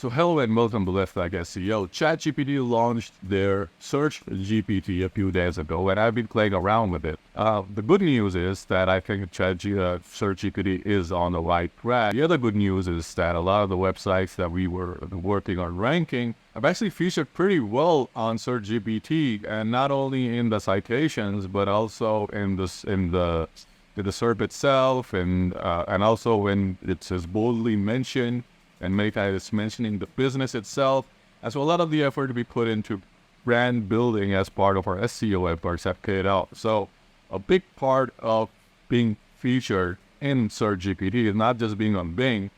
So hello and welcome to Left Like SEO. ChatGPT launched their SearchGPT a few days ago, and I've been playing around with it. The good news is that I think SearchGPT is on the right track. The other good news is that a lot of the websites that we were working on ranking have actually featured pretty well on SearchGPT, and not only in the citations, but also in the SERP itself, and also when it says boldly mentioned. And many times it's mentioning the business itself. And so a lot of the effort to be put into brand building as part of our SEO efforts have paid out. So a big part of being featured in SearchGPT is not just being on Bing,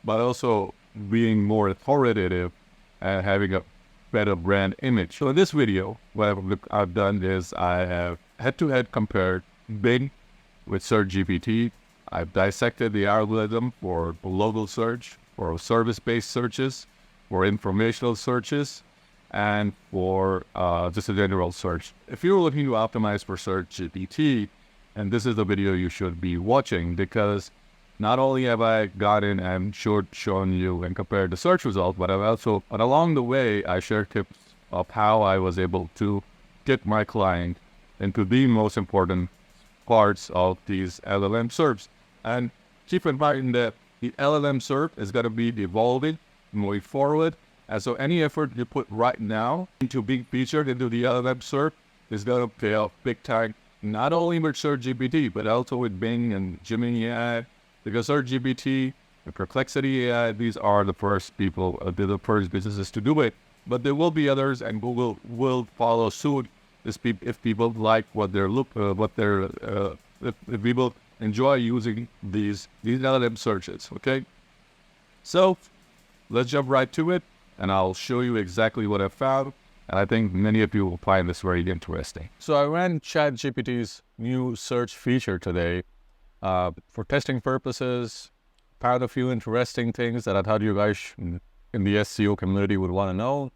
but also being more authoritative and having a better brand image. So in this video, what I've done is I have head-to-head compared Bing with SearchGPT. I've dissected the algorithm for local search, for service-based searches, for informational searches, and for just a general search. If you're looking to optimize for SearchGPT, and this is the video you should be watching, because not only have I gotten and shown you and compared the search results, but along the way, I shared tips of how I was able to get my client into the most important parts of these LLM SERPs. And keep in mind that the LLM SERP is going to be evolving moving forward. And so any effort you put right now into being featured into the LLM SERP is going to pay off big time, not only with SearchGPT, but also with Bing and Gemini AI, because SearchGPT and Perplexity AI, these are the first people, the first businesses to do it. But there will be others, and Google will follow suit if people like if people enjoy using these LLM searches, okay? So let's jump right to it, and I'll show you exactly what I found, and I think many of you will find this very interesting. So I ran ChatGPT's new search feature today for testing purposes, found a few interesting things that I thought you guys in the SEO community would want to know.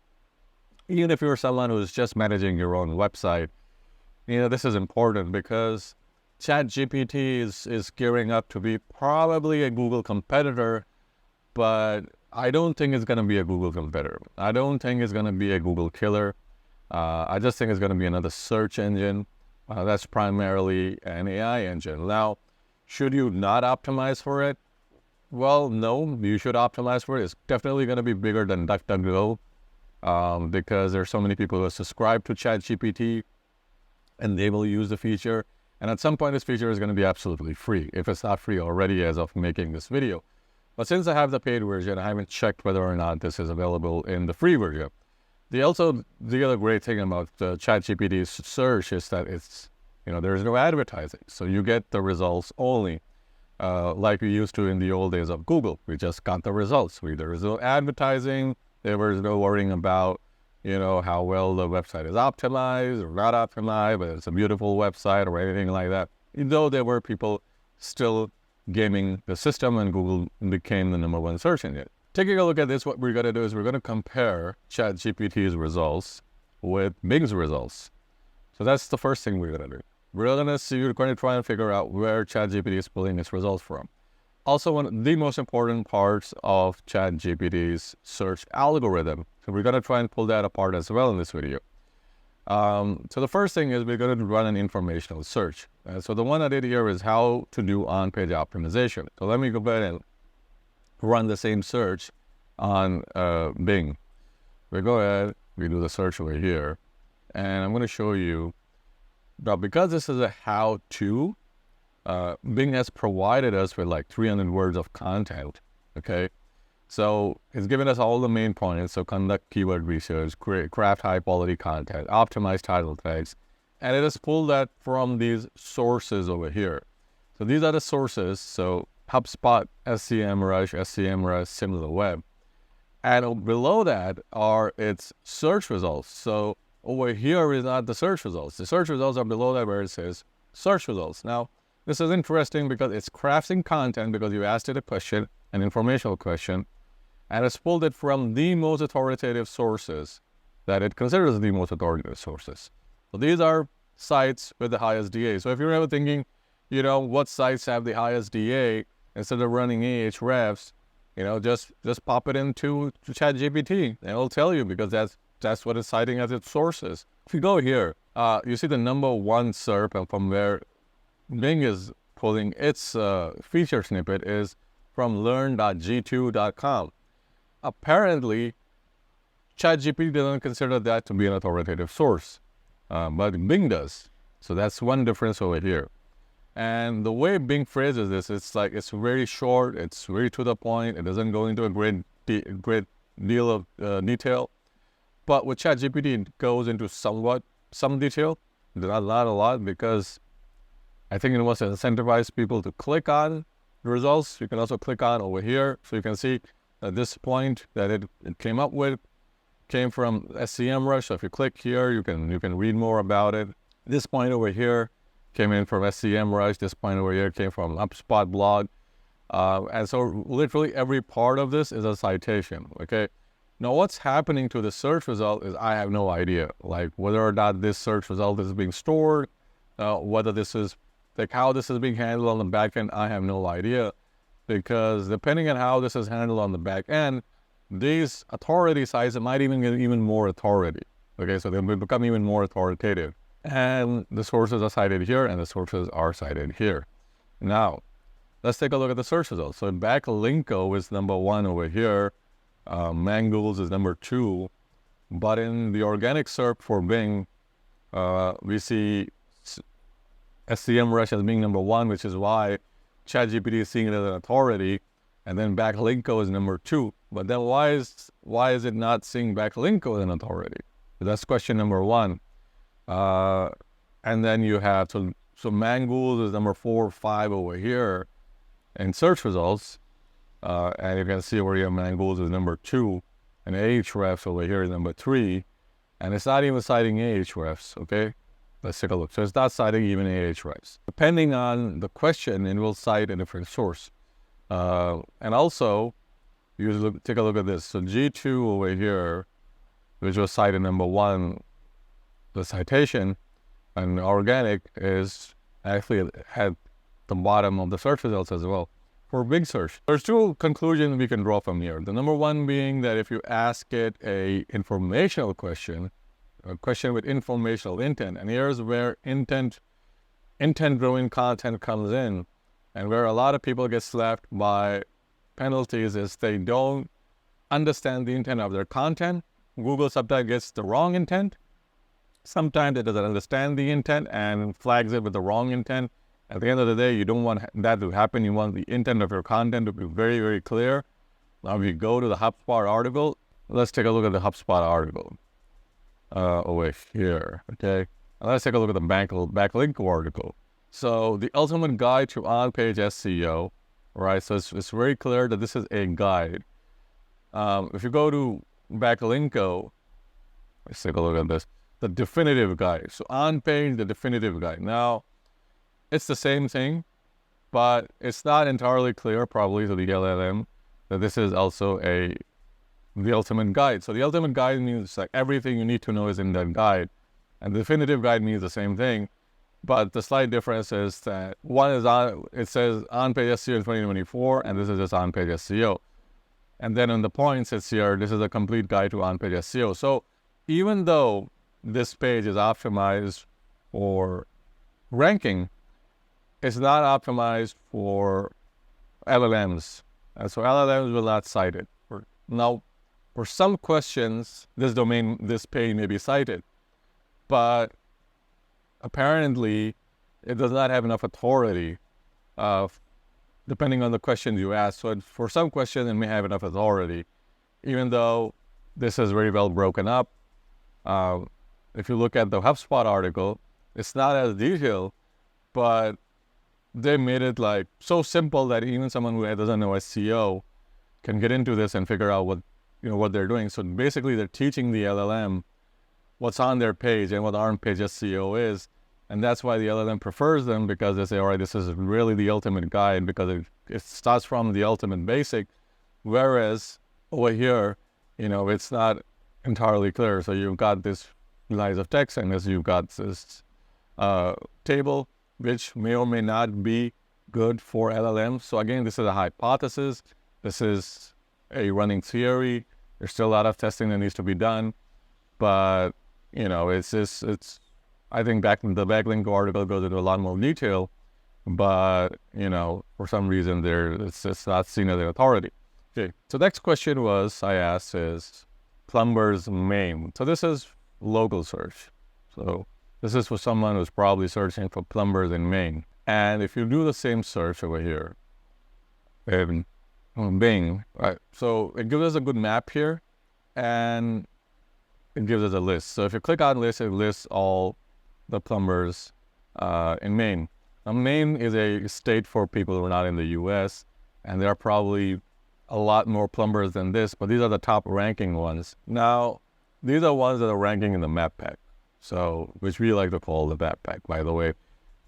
Even if you're someone who's just managing your own website, this is important because ChatGPT is gearing up to be probably a Google competitor, but I don't think it's going to be a Google competitor. I don't think it's going to be a Google killer. I just think it's going to be another search engine that's primarily an AI engine. Now, should you not optimize for it? Well, no, you should optimize for it. It's definitely going to be bigger than DuckDuckGo because there's so many people who subscribe to ChatGPT and they will use the feature. And at some point, this feature is going to be absolutely free, if it's not free already as of making this video. But since I have the paid version, I haven't checked whether or not this is available in the free version. The other great thing about ChatGPT's search is that there's no advertising. So you get the results only, like we used to in the old days of Google. We just got the results. There was no advertising. There was no worrying about how well the website is optimized or not optimized, but it's a beautiful website or anything like that. Though there were people still gaming the system, and Google became the #1 search engine. Taking a look at this, what we're going to do is we're going to compare ChatGPT's results with Bing's results. So that's the first thing we're going to do. We're going to try and figure out where ChatGPT is pulling its results from. Also, one of the most important parts of ChatGPT's search algorithm. So we're going to try and pull that apart as well in this video. So the first thing is we're going to run an informational search. So the one I did here is how to do on-page optimization. So let me go ahead and run the same search on Bing. We go ahead, we do the search over here, and I'm going to show you. Now, because this is a how-to, Bing has provided us with like 300 words of content, okay? So it's given us all the main points. So conduct keyword research, craft high quality content, optimize title tags, and it has pulled that from these sources over here. So these are the sources. So HubSpot, SEMrush, SimilarWeb. And below that are its search results. So over here is not the search results. The search results are below that where it says search results. Now, this is interesting because it's crafting content because you asked it a question, an informational question, and it's pulled it from the most authoritative sources that it considers the most authoritative sources. So these are sites with the highest DA. So if you're ever thinking, what sites have the highest DA, instead of running Ahrefs, just pop it into ChatGPT, and it'll tell you, because that's what it's citing as its sources. If you go here, you see the number one SERP, and from where Bing is pulling its feature snippet is from learn.g2.com. Apparently, ChatGPT doesn't consider that to be an authoritative source, but Bing does. So that's one difference over here. And the way Bing phrases this, it's very short, it's very to the point, it doesn't go into a great deal of detail. But with ChatGPT, it goes into some detail, not a lot, because I think it wants to incentivize people to click on the results. You can also click on over here, so you can see that this point that it came up with came from SEMrush. So if you click here, you can read more about it. This point over here came in from SEMrush. This point over here came from HubSpot blog. And so literally every part of this is a citation, okay? Now what's happening to the search result is I have no idea, like whether or not this search result is being stored, whether this is, like how this is being handled on the back end, I have no idea, because depending on how this is handled on the back end, these authority sites might even get even more authority, okay? So they will become even more authoritative. And the sources are cited here, and the sources are cited here. Now, let's take a look at the search results. So backlinko is number one over here. Mangools is number two. But in the organic SERP for Bing, we see SEMrush as being number one, which is why ChatGPT is seeing it as an authority. And then backlinko is number two. But then why is it not seeing backlinko as an authority? So that's question number one. And then you have, so Mangools is number 4 or 5 over here in search results. And you can see over here, Mangools is number 2, and Ahrefs over here is number 3. And it's not even citing Ahrefs, okay? Let's take a look. So it's not citing even Ahrefs. Depending on the question, it will cite a different source. And also, take a look at this. So G2 over here, which was cited number 1, the citation, and organic is actually at the bottom of the search results as well for Bing search. There's two conclusions we can draw from here. The number one being that if you ask it a informational question, a question with informational intent, and here's where intent-driven content comes in, and where a lot of people get slapped by penalties is they don't understand the intent of their content. Google sometimes gets the wrong intent. Sometimes it doesn't understand the intent and flags it with the wrong intent. At the end of the day, you don't want that to happen. You want the intent of your content to be very, very clear. Now, if you go to the HubSpot article, let's take a look at the HubSpot article over here, okay? And let's take a look at the backlink article. So the ultimate guide to on-page SEO, right? So it's very clear that this is a guide. If you go to backlinko, let's take a look at this. The definitive guide. So on page, the definitive guide. Now, it's the same thing, but it's not entirely clear probably to the LLM that this is also the ultimate guide. So the ultimate guide means like everything you need to know is in that guide. And the definitive guide means the same thing, but the slight difference is that one is it says on-page SEO in 2024, and this is just on-page SEO. And then on the points, it's here, this is a complete guide to on-page SEO. So even though this page is optimized for ranking, it's not optimized for LLMs. And so LLMs will not cite it. Now, for some questions, this page may be cited, but apparently it does not have enough authority, depending on the questions you ask. So for some questions, it may have enough authority, even though this is very well broken up. If you look at the HubSpot article, it's not as detailed, but they made it like so simple that even someone who doesn't know SEO can get into this and figure out what they're doing. So basically, they're teaching the LLM what's on their page and what on-page SEO is, and that's why the LLM prefers them, because they say, all right, this is really the ultimate guide because it starts from the ultimate basic, whereas over here, it's not entirely clear. So you've got this lines of text, and you've got this table, which may or may not be good for LLMs. So again, this is a hypothesis. This is a running theory. There's still a lot of testing that needs to be done, but I think the backlink article goes into a lot more detail, but for some reason it's just not seen as an authority. Okay, so next question I asked is plumbers Maine. So this is local search. So this is for someone who's probably searching for plumbers in Maine. And if you do the same search over here in Bing, right? So it gives us a good map here, and it gives us a list. So if you click on list, it lists all the plumbers in Maine. Now, Maine is a state for people who are not in the U.S., and there are probably a lot more plumbers than this, but these are the top ranking ones. Now, these are ones that are ranking in the map pack, so which we like to call the map pack, by the way.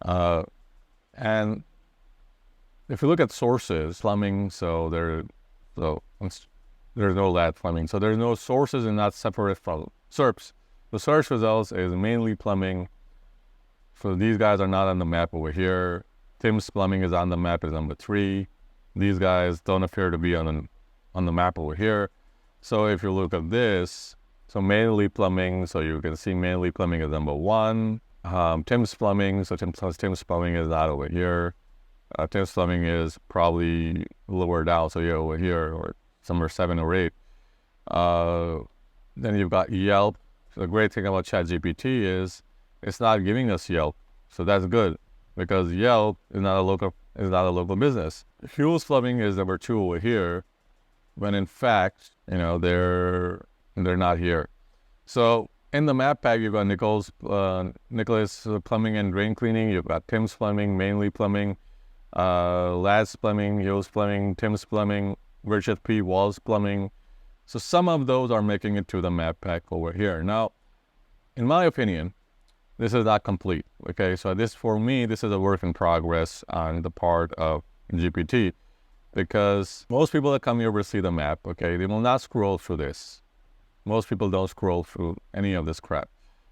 And if you look at sources, plumbing, there's no that plumbing. So there's no sources and not separate from SERPs. The search results is mainly plumbing. So these guys are not on the map over here. Tim's Plumbing is on the map as number 3. These guys don't appear to be on the map over here. So if you look at this, so mainly plumbing, so you can see mainly plumbing is number 1. Tim's Plumbing, so Tim's Plumbing is not over here. Tim's Plumbing is probably lower down, so you're over here, or somewhere 7 or 8. Then you've got Yelp. So the great thing about ChatGPT is it's not giving us Yelp, so that's good because Yelp is not a local business. Hughes Plumbing is number 2 over here, when in fact, they're not here. So in the map pack, you've got Nicholas Plumbing and Drain Cleaning. You've got Tim's Plumbing, mainly plumbing, Lad's Plumbing, Hughes Plumbing, Tim's Plumbing, Richard P. Walls Plumbing. So some of those are making it to the map pack over here. Now, in my opinion, this is not complete. Okay, so for me, this is a work in progress on the part of GPT, because most people that come here will see the map. Okay, they will not scroll through this. Most people don't scroll through any of this crap.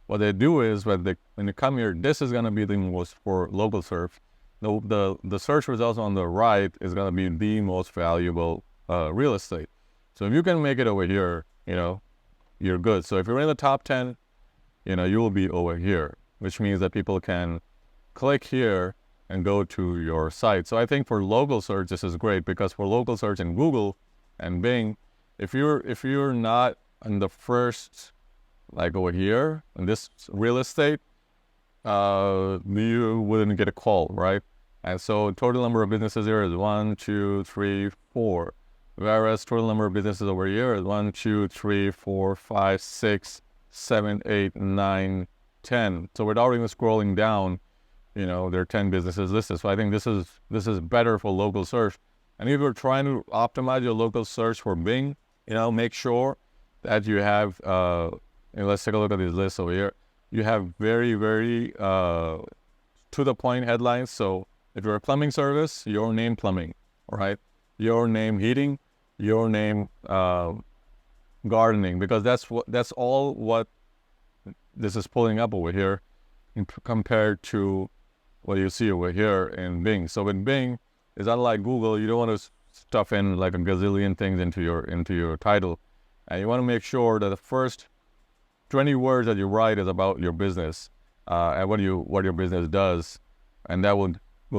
What they do is when you come here, this is going to be the most for local search. The search results on the right is going to be the most valuable real estate. So if you can make it over here, you're good. So if you're in the top 10, you will be over here, which means that people can click here and go to your site. So I think for local search, this is great, because for local search in Google and Bing, if you're not in the first, like over here in this real estate, you wouldn't get a call, right? And so total number of businesses here is 1, 2, 3, 4. Whereas total number of businesses over here is 1, 2, 3, 4, 5, 6, 7, 8, 9, 10. So without even scrolling down, there are 10 businesses listed. So I think this is better for local search. And if you're trying to optimize your local search for Bing, make sure that you have, let's take a look at this list over here. You have very, very to the point headlines. So if you're a plumbing service, your name plumbing, right? Your name heating, your name gardening, because that's all what this is pulling up over here compared to what you see over here in Bing. So in Bing, it's unlike Google. You don't want to stuff in like a gazillion things into your title, and you want to make sure that the first 20 words that you write is about your business and what your business does, and that will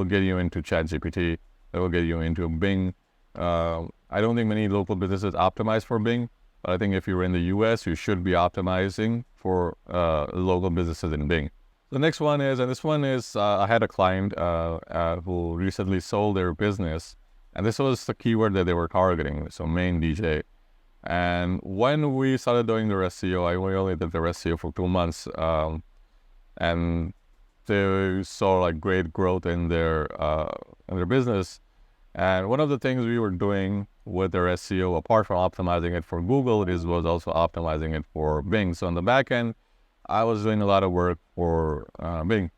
get you into ChatGPT. That will get you into Bing. I don't think many local businesses optimize for Bing, but I think if you're in the US, you should be optimizing for local businesses in Bing. The next one is, I had a client who recently sold their business, and this was the keyword that they were targeting, so Maine DJ. And when we started doing their SEO, we only did their SEO for 2 months, and they saw like great growth in their business. And one of the things we were doing with their SEO, apart from optimizing it for Google, was also optimizing it for Bing. So on the back end, I was doing a lot of work for Bing,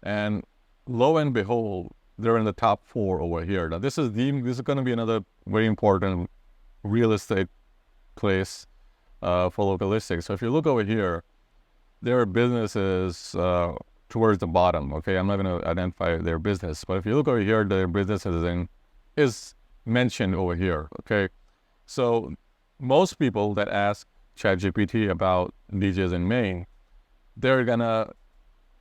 and lo and behold, they're in the top 4 over here. Now this is going to be another very important real estate place for local listings. So if you look over here, their business is towards the bottom. Okay, I'm not going to identify their business, but if you look over here, their business is mentioned over here, okay? So most people that ask ChatGPT about DJs in Maine, they're gonna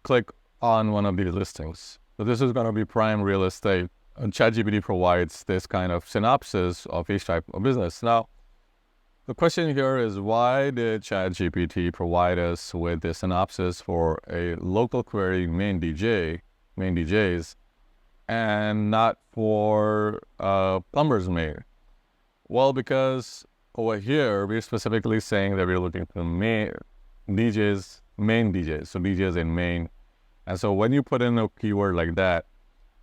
click on one of these listings. So this is gonna be prime real estate. And ChatGPT provides this kind of synopsis of each type of business. Now, the question here is, why did ChatGPT provide us with the synopsis for a local query Maine DJs, and not for plumbers Maine? Well, because over here, we're specifically saying that we're looking for Maine DJs, so DJs in Maine. And so when you put in a keyword like that,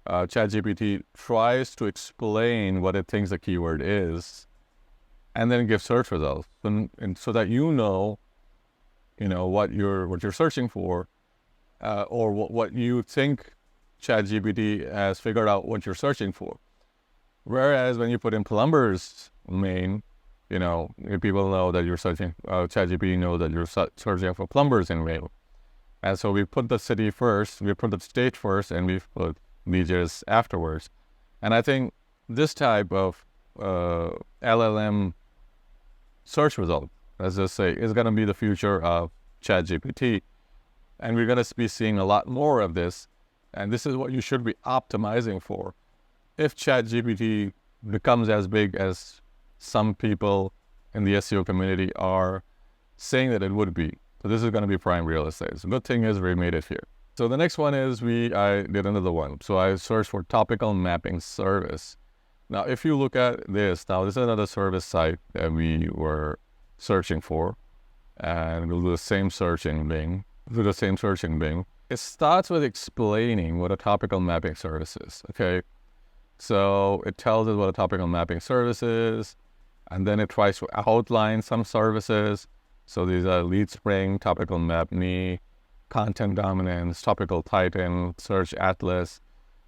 ChatGPT tries to explain what it thinks the keyword is, and then give search results, and so that you know what you're searching for, or what you think ChatGPT has figured out what you're searching for. Whereas when you put in plumbers Maine, if people know that you're searching, ChatGPT knows that you're searching for plumbers in Maine, and so we put the city first, we put the state first, and we put DJs afterwards. And I think this type of LLM search result, let's just say, is going to be the future of ChatGPT. And we're going to be seeing a lot more of this. And this is what you should be optimizing for. If ChatGPT becomes as big as some people in the SEO community are saying that it would be, so this is going to be prime real estate. So the good thing is we made it here. So the next one is I did another one. So I searched for topical mapping service. Now, if you look at this, this is another service site that we were searching for, and we'll do the same search in Bing. It starts with explaining what a topical mapping service is, okay? So it tells us what a topical mapping service is, and then it tries to outline some services. So these are lead spring, topical map me, content dominance, topical titan, search atlas.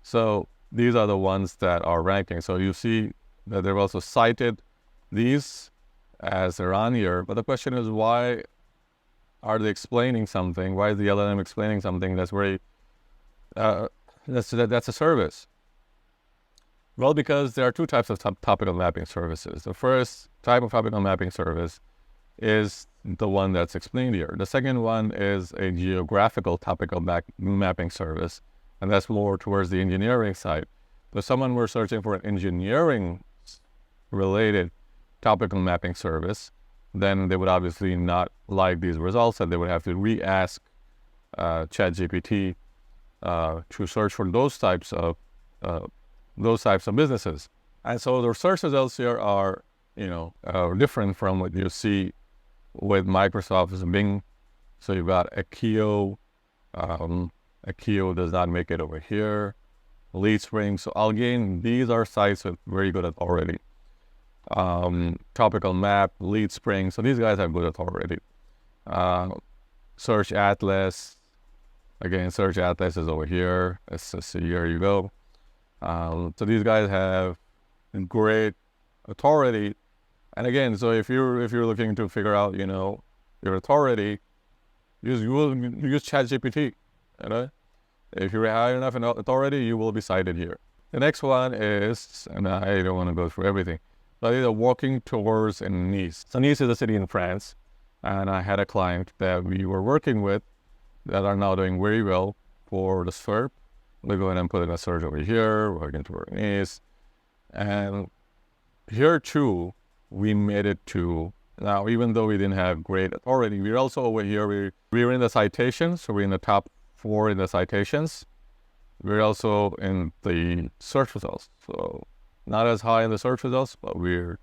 So these are the ones that are ranking. So you see that they've also cited these as they're on here. But the question is, why are they explaining something? Why is the LLM explaining something that's very, that's a service? Well, because there are two types of topical mapping services. The first type of topical mapping service is the one that's explained here. The second one is a geographical topical mapping service, and that's more towards the engineering side. If someone were searching for an engineering-related topical mapping service, then they would obviously not like these results, and they would have to re-ask ChatGPT to search for those types of businesses. And so the search results here are, different from what you see with Microsoft's Bing. So you've got Akio. Akio does not make it over here. Lead spring. So again, these are sites with very good authority. Topical map, lead spring. So these guys have good authority. Search atlas. Again, search atlas is over here. Let's just see, here you go. So these guys have great authority. And again, so if you're looking to figure out, your authority, use ChatGPT. If you're high enough in authority, you will be cited here. The next one is, and I don't want to go through everything, but it's walking tours in Nice. So Nice is a city in France, and I had a client that we were working with that are now doing very well for the SERP. We'll go ahead and put in a search over here, walking tour in Nice, and here too, we made it to, now even though we didn't have great authority, we're also over here, we're in the citations, so we're in the top 4 in the citations. We're also in the search results, so not as high in the search results, but we're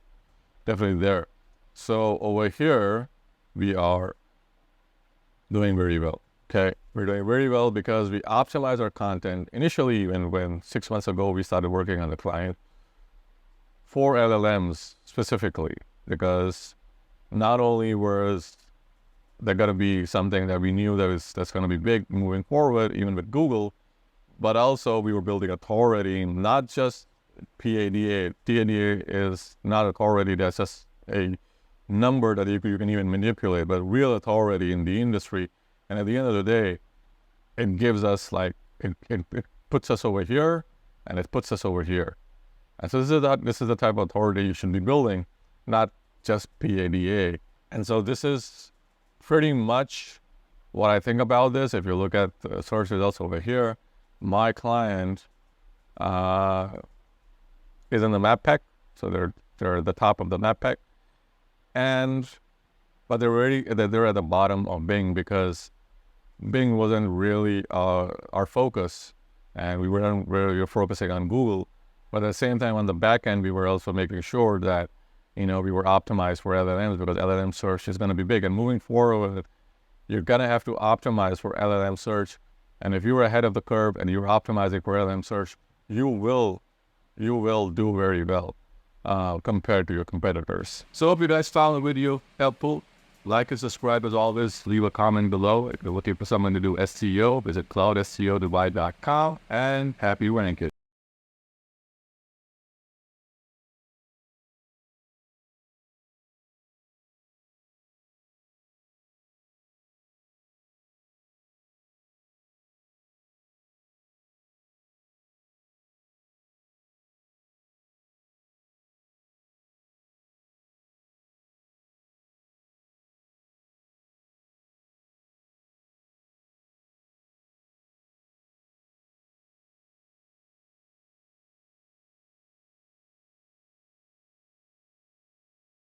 definitely there. So over here, we are doing very well, okay? We're doing very well because we optimize our content. Initially, when 6 months ago, we started working on the client for LLMs specifically, because not only was there going to be something that we knew that's going to be big moving forward, even with Google, but also we were building authority, not just PADA. PADA is not authority, that's just a number that you can even manipulate, but real authority in the industry. And at the end of the day, it gives us it puts us over here, and it puts us over here. And so this is the type of authority you should be building, not just PADA. And so this is pretty much what I think about this. If you look at the search results over here, my client is in the map pack, so they're at the top of the map pack, but they're at the bottom of Bing because Bing wasn't really our focus, and we weren't really focusing on Google. But at the same time, on the back end, we were also making sure that we were optimized for LLMs because LLM search is going to be big. And moving forward, you're going to have to optimize for LLM search. And if you're ahead of the curve and you're optimizing for LLM search, you will do very well compared to your competitors. So hope you guys found the video helpful. Like and subscribe as always. Leave a comment below. If you're looking for someone to do SEO, visit cloudseo.com, and happy ranking.